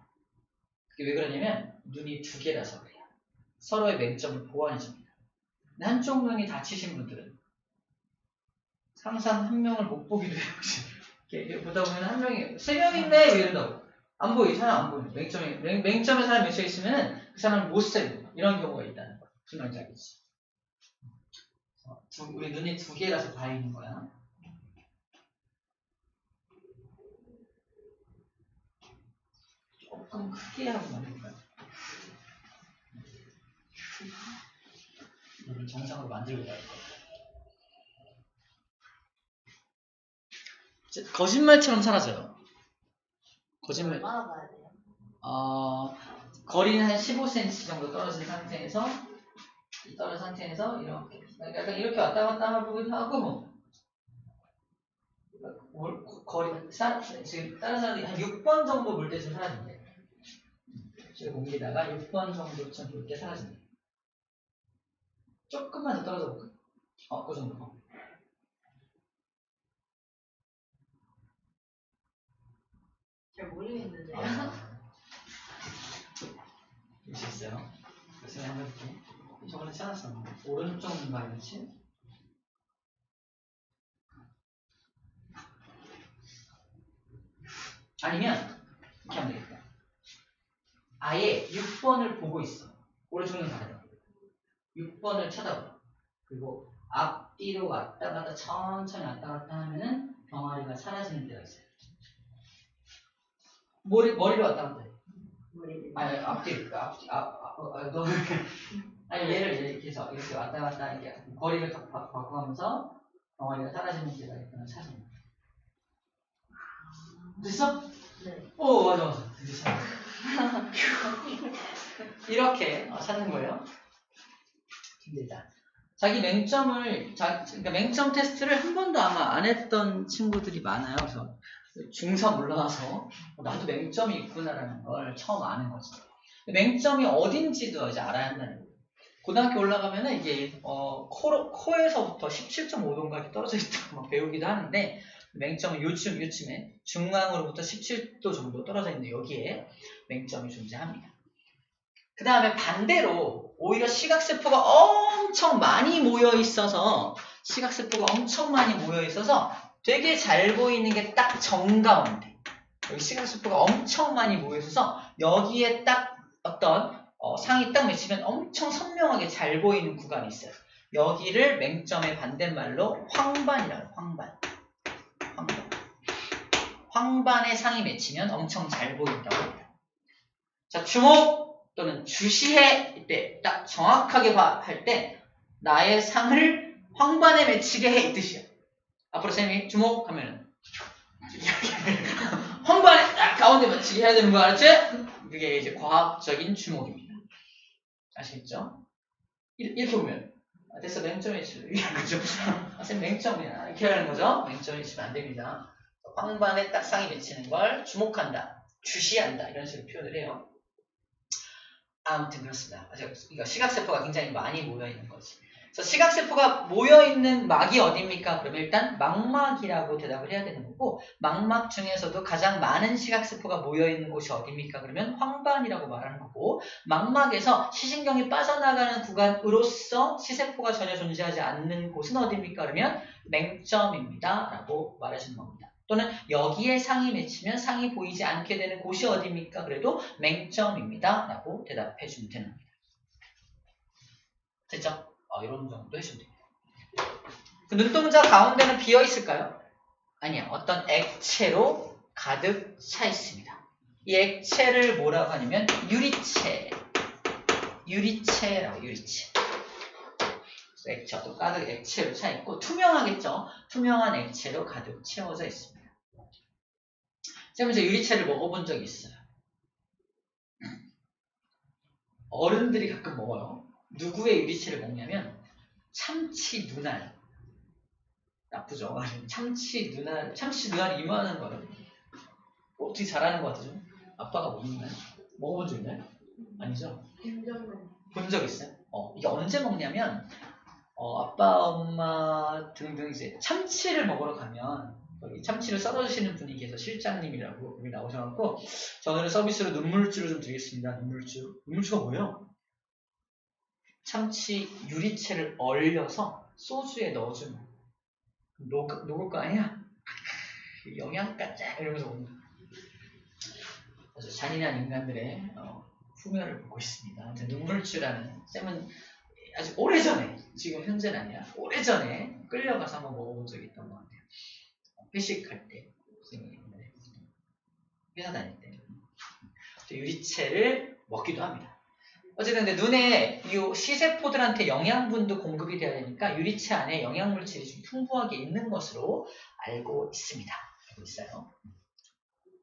그게 왜 그러냐면 눈이 두 개라서 그래요. 서로의 맹점을 보완해줍니다. 근데 한쪽 눈이 다치신 분들은 항상 한 명을 못 보기도 해요. 이렇게 보다 보면 한 명이, 세 명인데 왜 이런다고? 안 보이, 사람 안 보여. 맹점에 사람 맺혀 있으면 그 사람을 못 살려. 이런 경우가 있다는 거야. 무슨 말인지 알겠지? 우리 눈이 두 개라서 다행인 거야. 조금 크게 하고 만들까요? 눈을 정상으로 만들고 가야 돼. 거짓말처럼 사라져요. 거짓말. 얼마나 봐야 돼요? 거리는 한 15cm 정도 떨어진 상태에서 떨어진 상태에서 이렇게 약간 이렇게 왔다 갔다 하고 거리 지금 다른 사람들이 한 6번 정도 물 때 좀 사라진대. 지금 옮기다가 6번 정도 좀 물 때 사라진대. 조금만 더 떨어져 볼까? 그 정도. 잘 모르겠는데. 있어요. 그래서 한번 해볼게. 저번에 찾았었는데 오른쪽 눈가이지 아니면 이렇게 하면 되겠다. 아예 6번을 보고 있어. 오른쪽 눈 가려. 6번을 쳐다봐. 그리고 앞뒤로 왔다 갔다 천천히 왔다 갔다 하면은 병아리가 사라지는 데가 있어요. 머리로 왔다 갔다 해. 아니 앞뒤 아니 얘를 이렇게 해서 이렇게 왔다 갔다 이렇게 거리를 바꿔가면서 병아리가 사라지는 데가 있다는 찾습니다. 됐어? 네. 오 맞아 됐어. 이렇게 찾는 거예요. 힘들다. 자기 맹점을 그러니까 맹점 테스트를 한 번도 아마 안 했던 친구들이 많아요. 그래서 중3 올라와서 나도 맹점이 있구나라는 걸 처음 아는 거죠. 맹점이 어딘지도 이제 알아야 한다는 거예요. 고등학교 올라가면은 이게 코에서부터 17.5도까지 떨어져 있다고 막 배우기도 하는데 맹점은 요즘에 중앙으로부터 17도 정도 떨어져 있는데 여기에 맹점이 존재합니다. 그 다음에 반대로 오히려 시각세포가 엄청 많이 모여 있어서 되게 잘 보이는 게 딱 정가운데 여기 시각세포가 엄청 많이 모여 있어서 여기에 딱 어떤 상이 딱 맺히면 엄청 선명하게 잘 보이는 구간이 있어요. 여기를 맹점의 반대말로 황반이라고 황반의 상이 맺히면 엄청 잘 보인다고 합니다. 자, 주목 또는 주시해 이때 딱 정확하게 할 때 나의 상을 황반에 맺히게 해 이 뜻이야. 앞으로 선생님이 주목하면 황반에 딱 가운데 맺히게 해야 되는 거 알았지? 그게 이제 과학적인 주목입니다. 아시겠죠? 이렇게 보면 됐어 맹점에 치려 그죠? 선생님 맹점이야 이렇게 하는 거죠? 맹점에 치면 안 됩니다. 황반에 딱 상이 맺히는 걸 주목한다, 주시한다 이런 식으로 표현을 해요. 아무튼 그렇습니다. 그러니까 시각세포가 굉장히 많이 모여있는 거지. 그래서 시각세포가 모여있는 막이 어디입니까? 그러면 일단 망막이라고 대답을 해야 되는 거고 망막 중에서도 가장 많은 시각세포가 모여있는 곳이 어디입니까? 그러면 황반이라고 말하는 거고 망막에서 시신경이 빠져나가는 구간으로서 시세포가 전혀 존재하지 않는 곳은 어디입니까? 그러면 맹점입니다. 라고 말하시는 겁니다. 또는 여기에 상이 맺히면 상이 보이지 않게 되는 곳이 어디입니까? 그래도 맹점입니다. 라고 대답해 주면 되는 겁니다. 됐죠? 이런 정도 해주면 됩니다. 그 눈동자 가운데는 비어 있을까요? 아니야. 어떤 액체로 가득 차 있습니다. 이 액체를 뭐라고 하냐면 유리체라고 유리체. 액체도 가득 액체로 차 있고 투명하겠죠? 투명한 액체로 가득 채워져 있습니다. 제가 유리체를 먹어본 적이 있어요. 어른들이 가끔 먹어요. 누구의 유리체를 먹냐면 참치 눈알. 나쁘죠? 참치 눈알이 이만한 거예요. 어떻게 잘하는 것 같죠? 아빠가 먹는 날? 먹어본 적 있나요? 아니죠? 본 적 있어요? 이게 언제 먹냐면 아빠, 엄마 등등 이제 참치를 먹으러 가면 거기 참치를 썰어주시는 분이 계셔. 실장님이라고 거기 나오셔갖고 저는 서비스로 눈물주를 좀 드리겠습니다. 눈물주가 뭐예요? 참치 유리체를 얼려서 소주에 넣어주면 녹을 거 아니야? 영양가 쫙 이러면서 먹는 아주 잔인한 인간들의 후면을 보고 있습니다. 눈물주라는 쌤은 아주 오래전에, 지금 현재는 아니라 오래전에 끌려가서 한번 먹어본 적이 있던 것 같아요. 회식할 때, 회사 다닐 때 유리체를 먹기도 합니다. 어쨌든 근데 눈에 이 시세포들한테 영양분도 공급이 돼야 되니까 유리체 안에 영양물질이 좀 풍부하게 있는 것으로 알고 있습니다. 알고 있어요.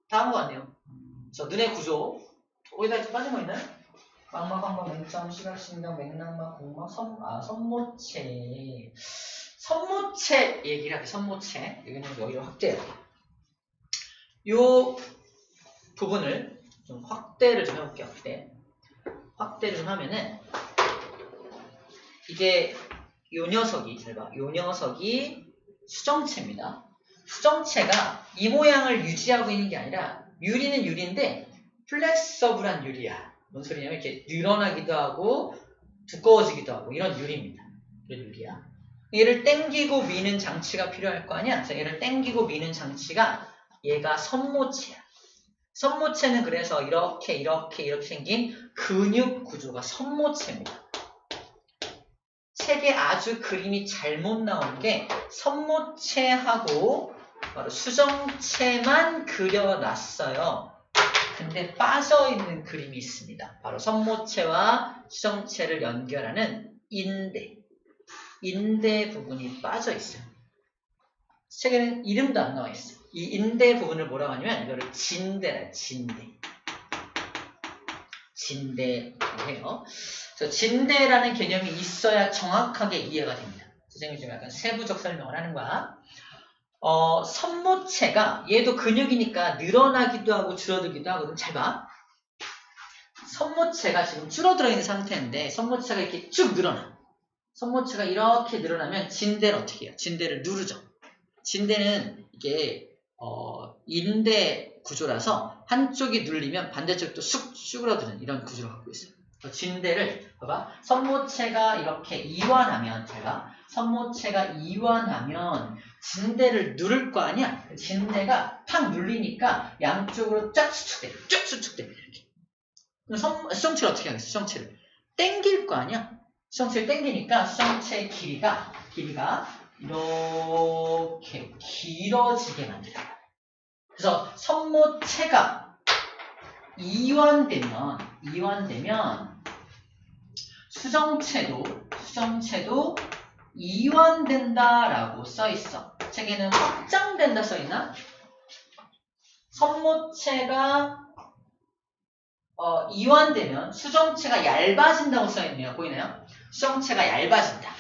다음 거 같네요. 저 눈의 구조 어디다 빠진 거 있나요? 망막, 맹점, 시각신경, 맥락막, 공막, 선모체. 선모체 얘기를 할게요. 선모체. 이거는 여기로 확대해요. 요 부분을 좀 확대를 좀 해볼게요. 확대를 좀 하면은 이게 요 녀석이 요 녀석이 수정체입니다. 수정체가 이 모양을 유지하고 있는 게 아니라 유리는 유리인데 플렉서블한 유리야. 뭔 소리냐면 이렇게 늘어나기도 하고 두꺼워지기도 하고 이런 유리입니다. 이런 유리야. 얘를 당기고 미는 장치가 필요할 거 아니야? 그래서 얘를 당기고 미는 장치가 얘가 선모체야. 선모체는 그래서 이렇게 생긴 근육 구조가 선모체입니다. 책에 아주 그림이 잘못 나온 게 선모체하고 바로 수정체만 그려놨어요. 근데 빠져있는 그림이 있습니다. 바로 선모체와 수정체를 연결하는 인대 부분이 빠져있어요. 책에는 이름도 안 나와있어요. 이 인대 부분을 뭐라고 하냐면 이거를 진대라. 진대라고 해요. 그래서 진대라는 개념이 있어야 정확하게 이해가 됩니다. 선생님이 좀 약간 세부적 설명을 하는 거야. 선모체가 얘도 근육이니까 늘어나기도 하고 줄어들기도 하거든. 잘 봐. 선모체가 지금 줄어들어 있는 상태인데 선모체가 이렇게 쭉 늘어나. 선모체가 이렇게 늘어나면 진대를 어떻게 해요? 진대를 누르죠. 진대는 이게 인대 구조라서 한쪽이 눌리면 반대쪽도 쑥 쭈그러드는 이런 구조를 갖고 있어요. 진대를 봐봐. 선모체가 이렇게 이완하면 제가 선모체가 이완하면 진대를 누를 거 아니야? 진대가 팍 눌리니까 양쪽으로 쫙 수축돼. 이렇게. 그럼 수정체를 어떻게 하겠어? 수정체를 당길 거 아니야? 수정체를 당기니까 수정체의 길이가 이렇게 길어지게 만들어요. 그래서 선모체가 이완되면 수정체도 이완된다라고 써있어. 책에는 확장된다 써있나? 선모체가 이완되면 수정체가 얇아진다고 써있네요. 보이나요? 수정체가 얇아진다.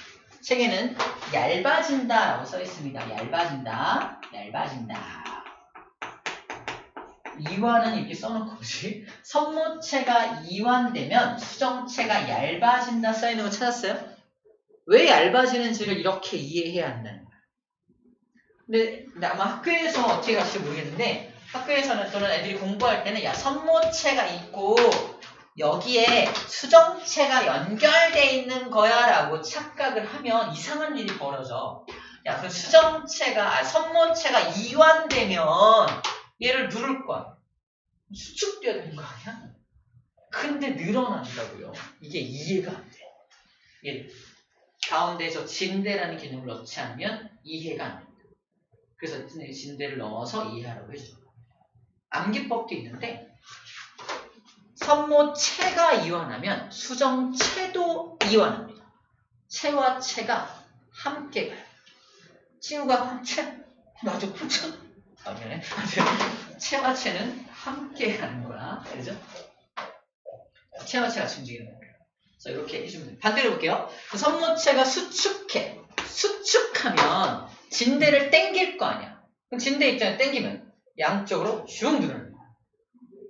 책에는 얇아진다라고 써있습니다. 얇아진다. 이완은 이렇게 써놓고 그지? 선모체가 이완되면 수정체가 얇아진다 써있는 거 찾았어요? 왜 얇아지는지를 이렇게 이해해야 한다는 거야. 근데 아마 학교에서 어떻게 갈지 모르겠는데 학교에서는 또는 애들이 공부할 때는 야 선모체가 있고 여기에 수정체가 연결돼 있는 거야 라고 착각을 하면 이상한 일이 벌어져. 야 그 선모체가 이완되면 얘를 누를 거야. 수축돼야 되는 거 아니야? 근데 늘어난다고요. 이게 이해가 안 돼. 얘 가운데에서 진대라는 개념을 넣지 않으면 이해가 안 됩니다. 그래서 진대를 넣어서 이해하라고 해줘요. 암기법도 있는데 선모체가 이완하면 수정체도 이완합니다. 체와 체가 함께 가요. 친구가 나도 미안해. 체와 체는 함께 가는 거야. 그죠? 체와 체가 움직이는 거예요. 그래서 이렇게 해주면 돼요. 반대로 볼게요. 선모체가 수축하면 진대를 당길 거 아니야. 그럼 진대 입장에 당기면 양쪽으로 쭉 늘어나는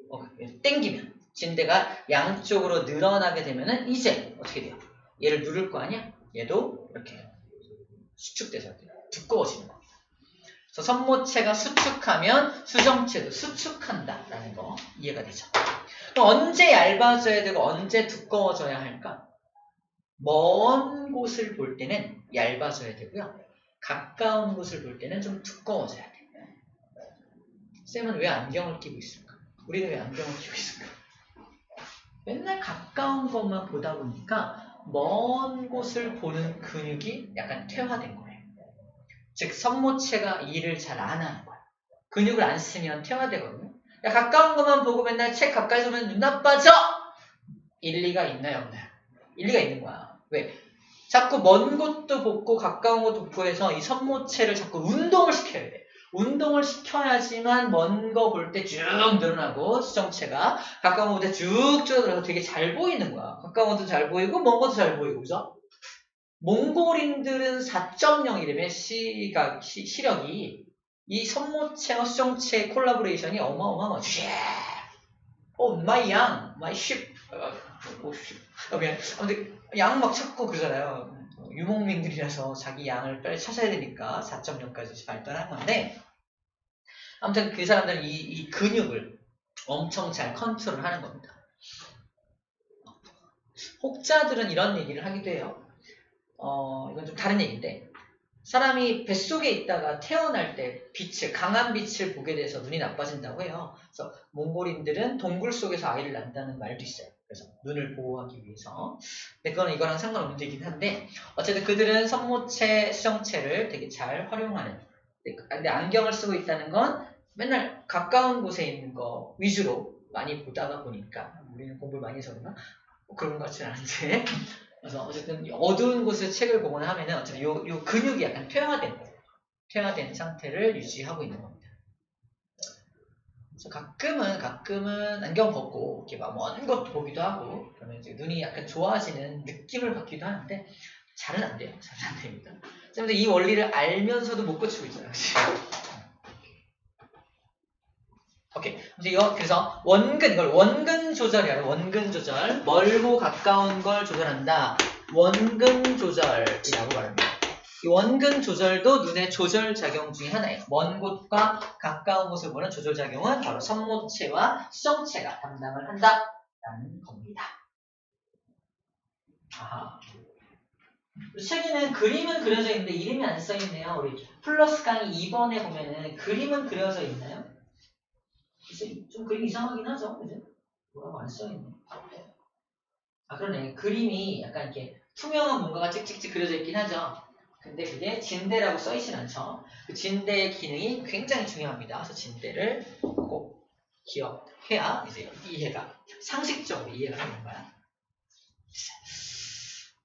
거야. 당기면 진대가 양쪽으로 늘어나게 되면은 이제 어떻게 돼요? 얘를 누를 거 아니야? 얘도 이렇게 수축돼서 두꺼워지는 겁니다. 그래서 선모체가 수축하면 수정체도 수축한다라는 거 이해가 되죠? 그럼 언제 얇아져야 되고 언제 두꺼워져야 할까? 먼 곳을 볼 때는 얇아져야 되고요. 가까운 곳을 볼 때는 좀 두꺼워져야 돼요. 쌤은 왜 안경을 끼고 있을까? 우리는 왜 안경을 끼고 있을까? 맨날 가까운 것만 보다 보니까 먼 곳을 보는 근육이 약간 퇴화된 거예요. 즉 선모체가 일을 잘 안 하는 거야. 근육을 안 쓰면 퇴화되거든요. 야, 가까운 것만 보고 맨날 책 가까이서 보면 눈 나빠져! 일리가 있나요? 없나요? 일리가 있는 거야. 왜? 자꾸 먼 곳도 보고 가까운 곳도 보고 해서 이 선모체를 자꾸 운동을 시켜야 돼. 운동을 시켜야지만 먼 거 볼 때 쭉 늘어나고 수정체가 가까운 곳에 쭉 줄어들어서 되게 잘 보이는 거야. 가까운 것도 잘 보이고 먼 것도 잘 보이고 그죠? 몽골인들은 4.0이라면 시력이 이 선모체와 수정체의 콜라보레이션이 어마어마한 거지. 마이 양, 마이 쉽. 아무튼 양 막 찾고 그러잖아요. 유목민들이라서 자기 양을 빨리 찾아야 되니까 4.0까지 발달한 건데 아무튼 그 사람들은 이 근육을 엄청 잘 컨트롤하는 겁니다. 혹자들은 이런 얘기를 하기도 해요. 이건 좀 다른 얘기인데 사람이 뱃속에 있다가 태어날 때 강한 빛을 보게 돼서 눈이 나빠진다고 해요. 그래서 몽골인들은 동굴 속에서 아이를 낳는다는 말도 있어요. 그래서 눈을 보호하기 위해서. 근데 그건 이거랑 상관없는 얘기긴 한데 어쨌든 그들은 선모체, 수정체를 되게 잘 활용하는. 근데 안경을 쓰고 있다는 건 맨날 가까운 곳에 있는 거 위주로 많이 보다가 보니까 우리는 공부를 많이 해서 그런가? 그런 것 같지는 않은데 그래서 어쨌든 어두운 곳에서 책을 보거나 하면은 어쨌든 요 근육이 약간 퇴화된 상태를 유지하고 있는 겁니다. 그래서 가끔은 안경 벗고 이렇게 막 먼 것도 보기도 하고 그러면 이제 눈이 약간 좋아지는 느낌을 받기도 하는데 잘은 안 돼요. 잘은 안 됩니다. 근데 이 원리를 알면서도 못 고치고 있잖아요. 오케이. 그래서 이걸 원근 조절이라고. 원근 조절. 멀고 가까운 걸 조절한다. 원근 조절이라고 말합니다. 이 원근 조절도 눈의 조절 작용 중에 하나예요. 먼 곳과 가까운 곳을 보는 조절 작용은 바로 선모체와 수정체가 담당을 한다라는 겁니다. 아하. 책에는 그림은 그려져 있는데 이름이 안 써 있네요. 우리 플러스 강의 2번에 보면은 그림은 그려져 있나요? 좀 그림 이상하긴 하죠, 그죠? 뭐라고 안 써있네. 그러네. 그림이 약간 이렇게 투명한 뭔가가 찍찍찍 그려져 있긴 하죠. 근데 그게 진대라고 써있진 않죠. 그 진대의 기능이 굉장히 중요합니다. 그래서 진대를 꼭 기억해야 이제 이해가, 상식적으로 이해가 되는 거야.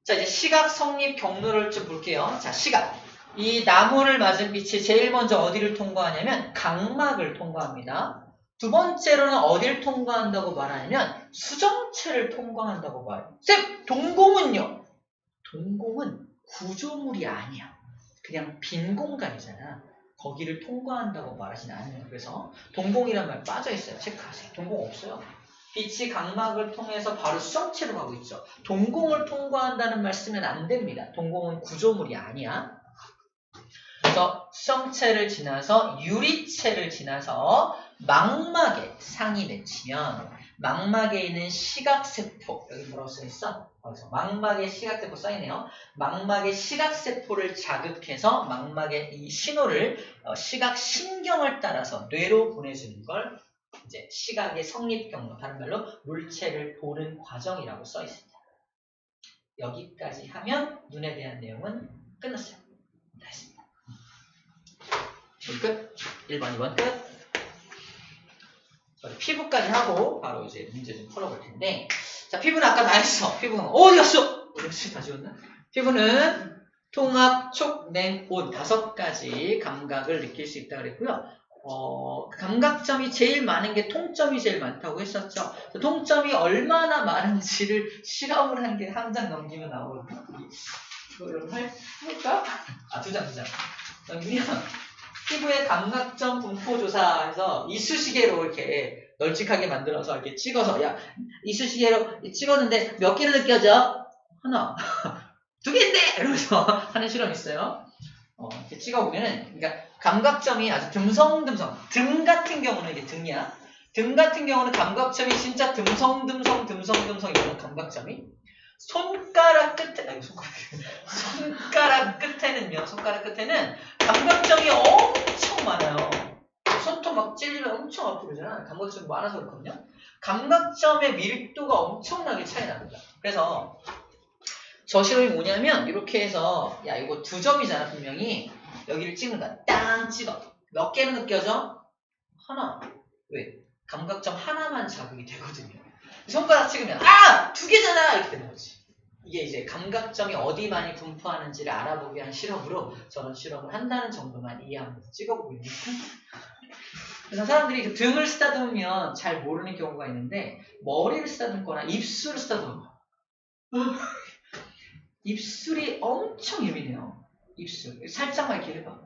자, 이제 시각 성립 경로를 좀 볼게요. 자, 시각. 이 나무를 맞은 빛이 제일 먼저 어디를 통과하냐면 각막을 통과합니다. 두 번째로는 어딜 통과한다고 말하냐면 수정체를 통과한다고 말해요. 쌤, 동공은요? 동공은 구조물이 아니야. 그냥 빈 공간이잖아. 거기를 통과한다고 말하진 않아요. 그래서 동공이란 말 빠져있어요. 체크하세요. 동공 없어요. 빛이 각막을 통해서 바로 수정체로 가고 있죠. 동공을 통과한다는 말 쓰면 안 됩니다. 동공은 구조물이 아니야. 그래서 수정체를 지나서 유리체를 지나서 망막에 상이 맺히면 망막에 있는 시각세포, 여기 뭐라고 써있어? 그래서 망막에 시각세포 써있네요. 망막의 시각세포를 자극해서 망막의 이 신호를 시각신경을 따라서 뇌로 보내주는 걸 이제 시각의 성립경로, 다른 말로 물체를 보는 과정이라고 써있습니다. 여기까지 하면 눈에 대한 내용은 끝났어요. 됐습니다. 끝. 1번, 2번 끝. 피부까지 하고 바로 이제 문제 좀 풀어볼 텐데, 자, 피부는 아까 다 했어. 피부는 어디 갔어? 어디 다 지웠나? 피부는 통합, 촉, 냉, 온 5가지 감각을 느낄 수 있다고 그랬고요. 감각점이 제일 많은 게 통점이 제일 많다고 했었죠. 통점이 얼마나 많은지를 실험을 한 게 한 장 넘기면 나오거든요. 이거 여러분 할까? 두 장. 그냥 피부의 감각점 분포조사해서 이쑤시개로 이렇게 널찍하게 만들어서 이렇게 찍어서, 야, 이쑤시개로 찍었는데 몇 개를 느껴져? 하나. 2개인데! 이러면서 하는 실험이 있어요. 이렇게 찍어보면은, 그러니까 감각점이 아주 듬성듬성. 등 같은 경우는 이게 등이야. 등 같은 경우는 감각점이 진짜 듬성듬성 이런 감각점이. 손가락 끝에는요, 손가락 끝에는 감각점이 엄청 많아요. 손톱 막 찔리면 엄청 아프잖아. 감각점이 많아서 그렇거든요. 감각점의 밀도가 엄청나게 차이 납니다. 그래서 저 실험이 뭐냐면 이렇게 해서, 야, 이거 2점이잖아 분명히. 여기를 찍는 거야. 땅 찍어. 몇 개는 느껴져? 하나. 왜? 감각점 하나만 자극이 되거든요. 손가락 찍으면 2개잖아! 이렇게 되는 거지. 이게 이제 감각점이 어디 많이 분포하는지를 알아보기 위한 실험으로 저런 실험을 한다는 정도만 이해하면서 찍어보고 있는 거예요. 그래서 사람들이 그 등을 쓰다듬으면 잘 모르는 경우가 있는데 머리를 쓰다듬거나 입술을 쓰다듬어. 입술이 엄청 예민해요. 입술. 살짝만 이렇게 해봐.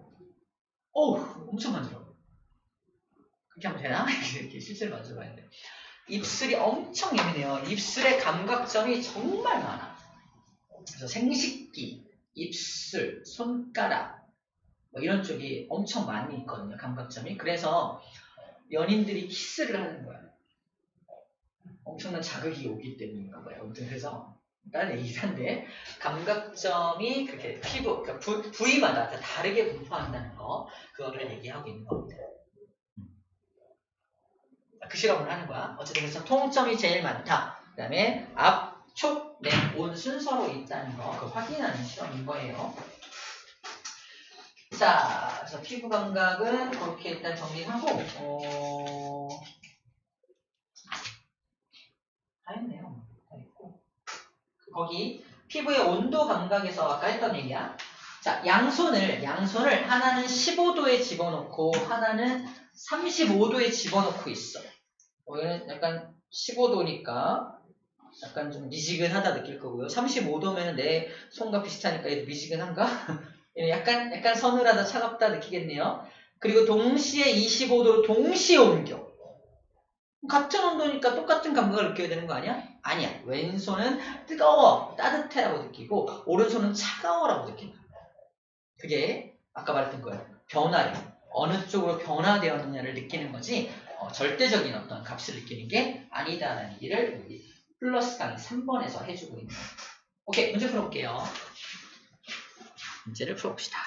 어우, 엄청 만져요. 그렇게 하면 되나? 이렇게 실제로 만져봐야 돼. 입술이 엄청 예민해요. 입술의 감각점이 정말 많아. 그래서 생식기, 입술, 손가락 뭐 이런 쪽이 엄청 많이 있거든요. 감각점이. 그래서 연인들이 키스를 하는 거야. 엄청난 자극이 오기 때문인가 봐요. 아무튼 그래서 다른 얘기긴 한데 감각점이 그렇게 피부, 그러니까 부위마다 다르게 분포한다는 거 그거를 얘기하고 있는 겁니다. 그 실험을 하는 거야. 어쨌든 그래서 통점이 제일 많다. 그 다음에 앞, 촉, 내, 온 순서로 있다는 거 그거 확인하는 실험인 거예요. 자, 그래서 피부 감각은 그렇게 일단 정리하고 다 했네요. 다 했고 거기 피부의 온도 감각에서 아까 했던 얘기야. 자, 양손을 하나는 15도에 집어넣고 하나는 35도에 집어넣고 있어. 얘는 약간 15도니까 약간 좀 미지근하다 느낄 거고요. 35도면 내 손과 비슷하니까 얘도 미지근한가? 약간 서늘하다 차갑다 느끼겠네요. 그리고 동시에 25도로 동시에 옮겨. 같은 온도니까 똑같은 감각을 느껴야 되는 거 아니야? 아니야. 왼손은 뜨거워, 따뜻해라고 느끼고 오른손은 차가워라고 느낀다. 그게 아까 말했던 거예요. 변화를 어느 쪽으로 변화되었느냐를 느끼는 거지 절대적인 어떤 값을 느끼는 게 아니다라는 얘기를 우리 플러스 강의 3번에서 해주고 있는 거예요. 오케이, 문제 풀어볼게요. 문제를 풀어봅시다.